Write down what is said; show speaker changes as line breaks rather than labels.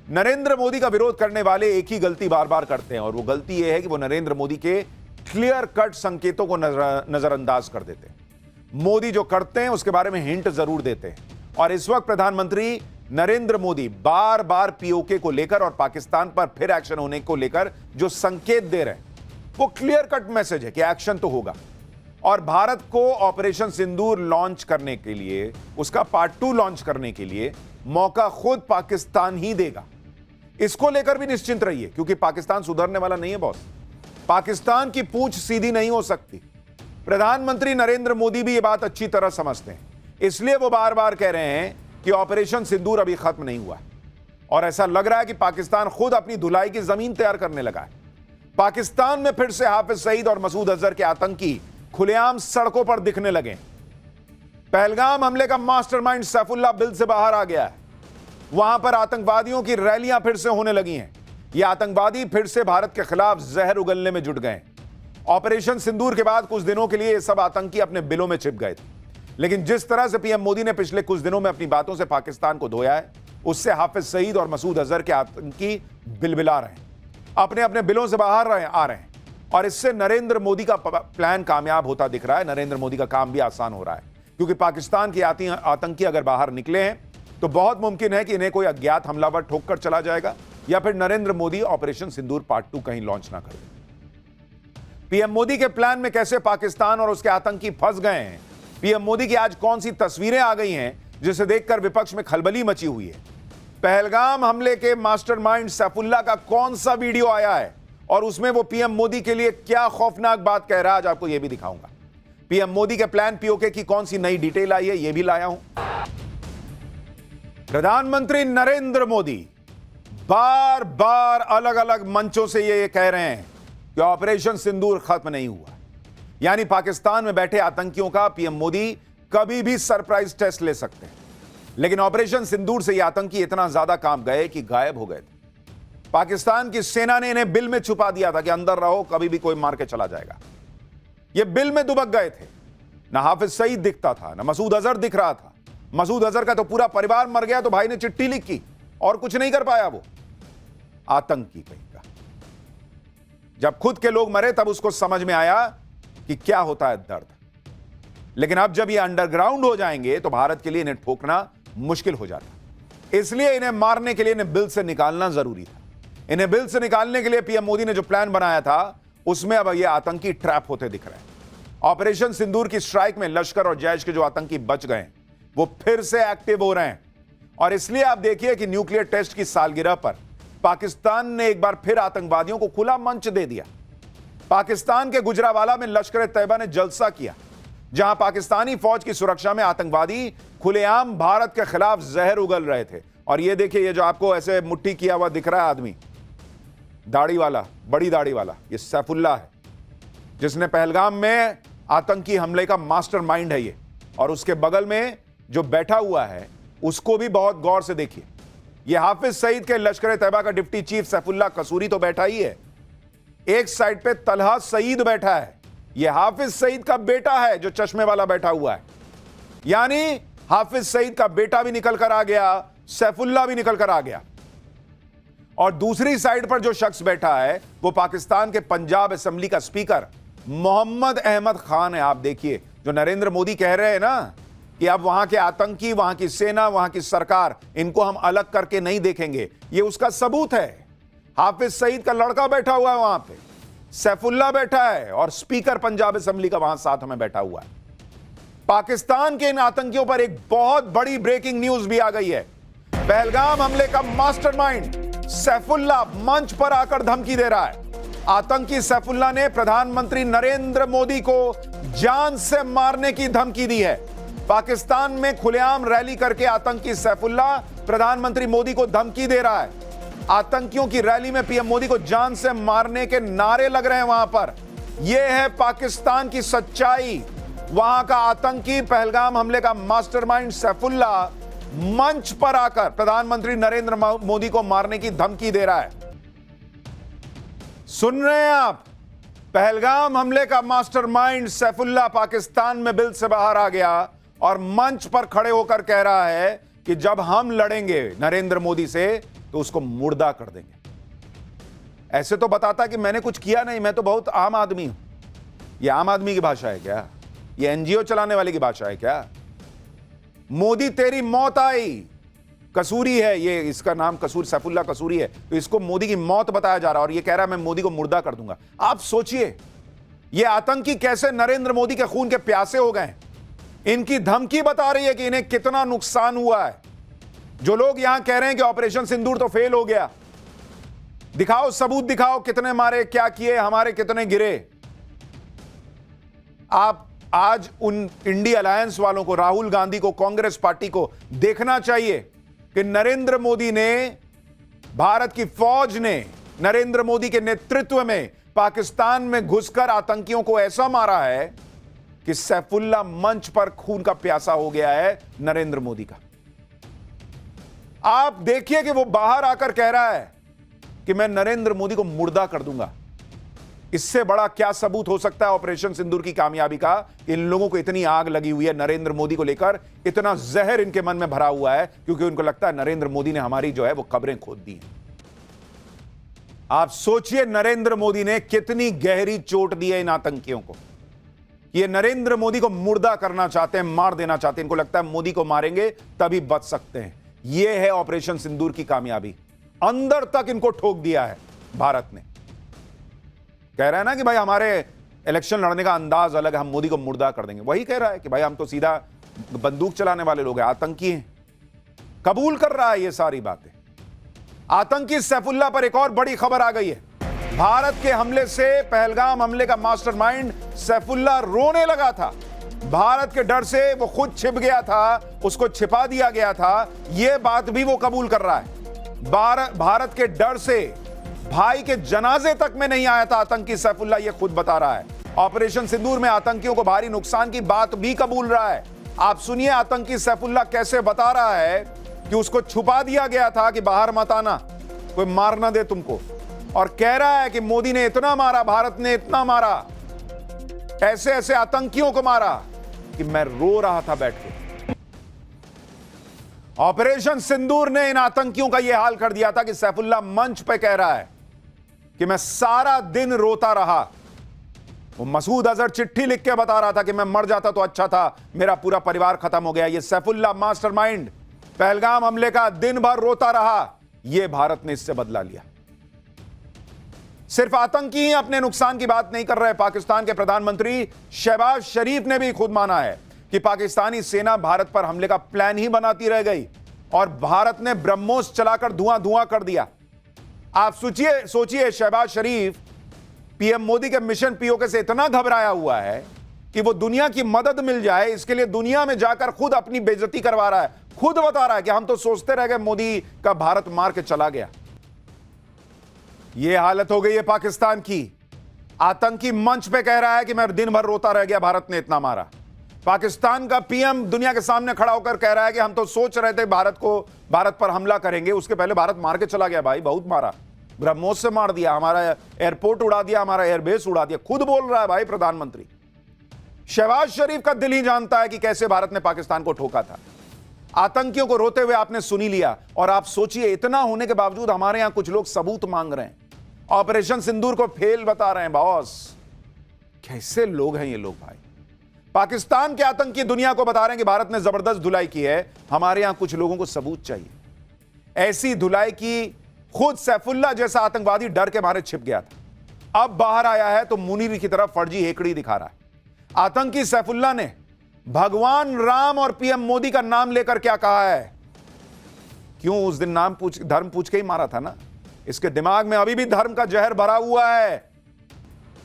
नरेंद्र मोदी का विरोध करने वाले एक ही गलती बार बार करते हैं, और वो गलती यह है कि वो नरेंद्र मोदी के क्लियर कट संकेतों को नजरअंदाज कर देते हैं। मोदी जो करते हैं उसके बारे में हिंट जरूर देते हैं, और इस वक्त प्रधानमंत्री नरेंद्र मोदी बार बार पीओके को लेकर और पाकिस्तान पर फिर एक्शन होने को लेकर जो संकेत दे रहे हैं वो क्लियर कट मैसेज है कि एक्शन तो होगा। और भारत को ऑपरेशन सिंदूर लॉन्च करने के लिए, उसका पार्ट 2 लॉन्च करने के लिए मौका खुद पाकिस्तान ही देगा। इसको लेकर भी निश्चिंत रहिए, क्योंकि पाकिस्तान सुधरने वाला नहीं है बॉस। पाकिस्तान की पूंछ सीधी नहीं हो सकती। प्रधानमंत्री नरेंद्र मोदी भी यह बात अच्छी तरह समझते हैं, इसलिए वो बार बार कह रहे हैं कि ऑपरेशन सिंदूर अभी खत्म नहीं हुआ है। और ऐसा लग रहा है कि पाकिस्तान खुद अपनी धुलाई की जमीन तैयार करने लगा है। पाकिस्तान में फिर से हाफिज सईद और मसूद अजहर के आतंकी खुलेआम सड़कों पर दिखने लगे। पहलगाम हमले का मास्टरमाइंड सैफुल्लाह बिल से बाहर आ गया है। वहां पर आतंकवादियों की रैलियां फिर से होने लगी हैं। ये आतंकवादी फिर से भारत के खिलाफ जहर उगलने में जुट गए। ऑपरेशन सिंदूर के बाद कुछ दिनों के लिए ये सब आतंकी अपने बिलों में छिप गए थे, लेकिन जिस तरह से पीएम मोदी ने पिछले कुछ दिनों में अपनी बातों से पाकिस्तान को धोया है, उससे हाफिज सईद और मसूद अजहर के आतंकी बिलबिला रहे हैं, अपने अपने बिलों से बाहर आ रहे हैं। और इससे नरेंद्र मोदी का प्लान कामयाब होता दिख रहा है। नरेंद्र मोदी का काम भी आसान हो रहा है, क्योंकि पाकिस्तान के आतंकी अगर बाहर निकले हैं तो बहुत मुमकिन है कि इन्हें कोई अज्ञात हमलावर ठोक कर चला जाएगा, या फिर नरेंद्र मोदी ऑपरेशन सिंदूर पार्ट 2 कहीं लॉन्च ना करें। पीएम मोदी के प्लान में कैसे पाकिस्तान और उसके आतंकी फंस गए हैं, पीएम मोदी की आज कौन सी तस्वीरें आ गई हैं जिसे देखकर विपक्ष में खलबली मची हुई है, पहलगाम हमले के मास्टरमाइंड सैफुल्लाह का कौन सा वीडियो आया है और उसमें वो पीएम मोदी के लिए क्या खौफनाक बात कह रहा है, आज आपको यह भी दिखाऊंगा। पीएम मोदी के प्लान पीओके की कौन सी नई डिटेल आई है, यह भी लाया हूं। प्रधानमंत्री नरेंद्र मोदी बार बार अलग अलग मंचों से ये कह रहे हैं कि ऑपरेशन सिंदूर खत्म नहीं हुआ, यानी पाकिस्तान में बैठे आतंकियों का पीएम मोदी कभी भी सरप्राइज टेस्ट ले सकते हैं। लेकिन ऑपरेशन सिंदूर से ये आतंकी इतना ज्यादा काम गए कि गायब हो गए थे। पाकिस्तान की सेना ने इन्हें बिल में छुपा दिया था कि अंदर रहो, कभी भी कोई मार के चला जाएगा। ये बिल में दुबक गए थे। ना हाफिज सईद दिखता था, ना मसूद अजहर दिख रहा था। मसूद अजहर का तो पूरा परिवार मर गया, तो भाई ने चिट्ठी लिखी और कुछ नहीं कर पाया। वो आतंकी कहीं का। जब खुद के लोग मरे तब उसको समझ में आया कि क्या होता है दर्द। लेकिन अब जब ये अंडरग्राउंड हो जाएंगे तो भारत के लिए इन्हें ठोकना मुश्किल हो जाता। इसलिए इन्हें मारने के लिए इन्हें बिल से निकालना जरूरी था। इन्हें बिल से निकालने के लिए पीएम मोदी ने जो प्लान बनाया था उसमें अब ये आतंकी ट्रैप होते दिख रहे हैं। ऑपरेशन सिंदूर की स्ट्राइक में लश्कर और जैश के जो आतंकी बच गए वो फिर से एक्टिव हो रहे हैं। और इसलिए आप देखिए कि न्यूक्लियर टेस्ट की सालगिरह पर पाकिस्तान ने एक बार फिर आतंकवादियों को खुला मंच दे दिया। पाकिस्तान के गुजरावाला में लश्कर तैयबा ने जलसा किया, जहां पाकिस्तानी फौज की सुरक्षा में आतंकवादी खुलेआम भारत के खिलाफ जहर उगल रहे थे। और ये देखिए, ये जो आपको ऐसे मुट्ठी किया हुआ दिख रहा है आदमी, दाढ़ी वाला, बड़ी दाढ़ी वाला, ये सैफुल्लाह है, जिसने पहलगाम में आतंकी हमले का मास्टरमाइंड है ये। और उसके बगल में जो बैठा हुआ है उसको भी बहुत गौर से देखिए। ये हाफिज सईद के लश्कर तैयबा का डिप्टी चीफ सैफुल्लाह कसूरी तो बैठा ही है, एक साइड पे तलहा सईद बैठा है। ये हाफिज सईद का बेटा है जो चश्मे वाला बैठा हुआ है। यानी हाफिज सईद का बेटा भी निकल कर आ गया, सैफुल्लाह भी निकल कर आ गया। और दूसरी साइड पर जो शख्स बैठा है वो पाकिस्तान के पंजाब असेंबली का स्पीकर मोहम्मद अहमद खान है। आप देखिए, जो नरेंद्र मोदी कह रहे हैं ना कि अब वहां के आतंकी, वहां की सेना, वहां की सरकार, इनको हम अलग करके नहीं देखेंगे, ये उसका सबूत है। हाफिज सईद का लड़का बैठा हुआ है वहां पे, सैफुल्लाह बैठा है, और स्पीकर पंजाब असेंबली का वहां साथ में बैठा हुआ है। पाकिस्तान के इन आतंकियों पर एक बहुत बड़ी ब्रेकिंग न्यूज भी आ गई है। पहलगाम हमले का मास्टरमाइंड सैफुल्लाह मंच पर आकर धमकी दे रहा है। आतंकी सैफुल्लाह ने प्रधानमंत्री नरेंद्र मोदी को जान से मारने की धमकी दी है। पाकिस्तान में खुलेआम रैली करके आतंकी सैफुल्लाह प्रधानमंत्री मोदी को धमकी दे रहा है। आतंकियों की रैली में पीएम मोदी को जान से मारने के नारे लग रहे हैं वहां पर। यह है पाकिस्तान की सच्चाई। वहां का आतंकी, पहलगाम हमले का मास्टरमाइंड सैफुल्लाह मंच पर आकर प्रधानमंत्री नरेंद्र मोदी को मारने की धमकी दे रहा है। सुन रहे हैं आप? पहलगाम हमले का मास्टरमाइंड सैफुल्लाह पाकिस्तान में बिल से बाहर आ गया और मंच पर खड़े होकर कह रहा है कि जब हम लड़ेंगे नरेंद्र मोदी से तो उसको मुर्दा कर देंगे। ऐसे तो बताता कि मैंने कुछ किया नहीं, मैं तो बहुत आम आदमी हूं। यह आम आदमी की भाषा है क्या? यह एनजीओ चलाने वाले की भाषा है क्या? मोदी तेरी मौत आई, कसूरी है ये, इसका नाम कसूर सैफुल्ला कसूरी है, तो इसको मोदी की मौत बताया जा रहा है और ये कह रहा है मैं मोदी को मुर्दा कर दूंगा। आप सोचिए ये आतंकी कैसे नरेंद्र मोदी के खून के प्यासे हो गए। इनकी धमकी बता रही है कि इन्हें कितना नुकसान हुआ है। जो लोग यहां कह रहे हैं कि ऑपरेशन सिंदूर तो फेल हो गया, दिखाओ सबूत, दिखाओ कितने मारे, क्या किए, हमारे कितने गिरे। आप आज उन इंडिया अलायंस वालों को, राहुल गांधी को, कांग्रेस पार्टी को देखना चाहिए कि नरेंद्र मोदी ने, भारत की फौज ने नरेंद्र मोदी के नेतृत्व में पाकिस्तान में घुसकर आतंकियों को ऐसा मारा है कि सैफुल्ला मंच पर खून का प्यासा हो गया है नरेंद्र मोदी का। आप देखिए कि वो बाहर आकर कह रहा है कि मैं नरेंद्र मोदी को मुर्दा कर दूंगा। इससे बड़ा क्या सबूत हो सकता है ऑपरेशन सिंदूर की कामयाबी का? इन लोगों को इतनी आग लगी हुई है नरेंद्र मोदी को लेकर, इतना जहर इनके मन में भरा हुआ है क्योंकि उनको लगता है नरेंद्र मोदी ने हमारी जो है वो कब्रें खोद दी हैं। आप सोचिए नरेंद्र मोदी ने कितनी गहरी चोट दी है इन आतंकियों को। ये नरेंद्र मोदी को मुर्दा करना चाहते हैं, मार देना चाहते हैं। इनको लगता है मोदी को मारेंगे तभी बच सकते हैं। यह है ऑपरेशन सिंदूर की कामयाबी। अंदर तक इनको ठोक दिया है भारत ने। कह रहा है ना कि भाई हमारे इलेक्शन लड़ने का अंदाज अलग है, हम मोदी को मुर्दा कर देंगे। वही कह रहा है कि भाई हम तो सीधा बंदूक चलाने वाले लोग हैं, आतंकी हैं। कबूल कर रहा है ये सारी बातें। आतंकी सैफुल्ला पर एक और बड़ी खबर आ गई है। भारत के हमले से, पहलगाम हमले का मास्टरमाइंड सैफुल्ला रोने लगा था। भारत के डर से वो खुद छिप गया था, उसको छिपा दिया गया था। यह बात भी वो कबूल कर रहा है। भारत के डर से भाई के जनाजे तक में नहीं आया था आतंकी सैफुल्ला, यह खुद बता रहा है। ऑपरेशन सिंदूर में आतंकियों को भारी नुकसान की बात भी कबूल रहा है। आप सुनिए आतंकी सैफुल्ला कैसे बता रहा है कि उसको छुपा दिया गया था कि बाहर मत आना, कोई मार ना दे तुमको। और कह रहा है कि मोदी ने इतना मारा, भारत ने इतना मारा, ऐसे ऐसे आतंकियों को मारा कि मैं रो रहा था बैठ के। ऑपरेशन सिंदूर ने इन आतंकियों का यह हाल कर दिया था कि सैफुल्ला मंच पे कह रहा है कि मैं सारा दिन रोता रहा। वो मसूद अजहर चिट्ठी लिख के बता रहा था कि मैं मर जाता तो अच्छा था, मेरा पूरा परिवार खत्म हो गया। ये सैफुल्ला मास्टरमाइंड पहलगाम हमले का दिन भर रोता रहा। यह भारत ने इससे बदला लिया। सिर्फ आतंकी ही अपने नुकसान की बात नहीं कर रहे। पाकिस्तान के प्रधानमंत्री शहबाज शरीफ ने भी खुद माना है कि पाकिस्तानी सेना भारत पर हमले का प्लान ही बनाती रह गई और भारत ने ब्रह्मोस चलाकर धुआं धुआं कर दिया। आप सोचिए शहबाज शरीफ पीएम मोदी के मिशन पीओके से इतना घबराया हुआ है कि वो दुनिया की मदद मिल जाए इसके लिए दुनिया में जाकर खुद अपनी बेइज्जती करवा रहा है। खुद बता रहा है कि हम तो सोचते रह गए मोदी का भारत मार के चला गया। यह हालत हो गई है पाकिस्तान की। आतंकी मंच पे कह रहा है कि मैं दिन भर रोता रह गया, भारत ने इतना मारा। पाकिस्तान का पीएम दुनिया के सामने खड़ा होकर कह रहा है कि हम तो सोच रहे थे भारत पर हमला करेंगे, उसके पहले भारत मार के चला गया। भाई बहुत मारा, ब्रह्मोस से मार दिया, हमारा एयरपोर्ट उड़ा दिया, हमारा एयरबेस उड़ा दिया। खुद बोल रहा है भाई प्रधानमंत्री। शहबाज शरीफ का दिल ही जानता है कि कैसे भारत ने पाकिस्तान को ठोका था। आतंकियों को रोते हुए आपने सुनी लिया। और आप सोचिए इतना होने के बावजूद हमारे यहां कुछ लोग सबूत मांग रहे हैं, ऑपरेशन सिंदूर को फेल बता रहे हैं। बॉस कैसे लोग हैं ये लोग भाई। पाकिस्तान के आतंकी दुनिया को बता रहे हैं कि भारत ने जबरदस्त धुलाई की है। हमारे यहां कुछ लोगों को सबूत चाहिए। ऐसी धुलाई की खुद सैफुल्ला जैसा आतंकवादी डर के मारे छिप गया था, अब बाहर आया है तो मुनीर की तरफ फर्जी हेकड़ी दिखा रहा है। आतंकी सैफुल्ला ने भगवान राम और पीएम मोदी का नाम लेकर क्या कहा है? क्यों उस दिन धर्म पूछ के ही मारा था ना। इसके दिमाग में अभी भी धर्म का जहर भरा हुआ है।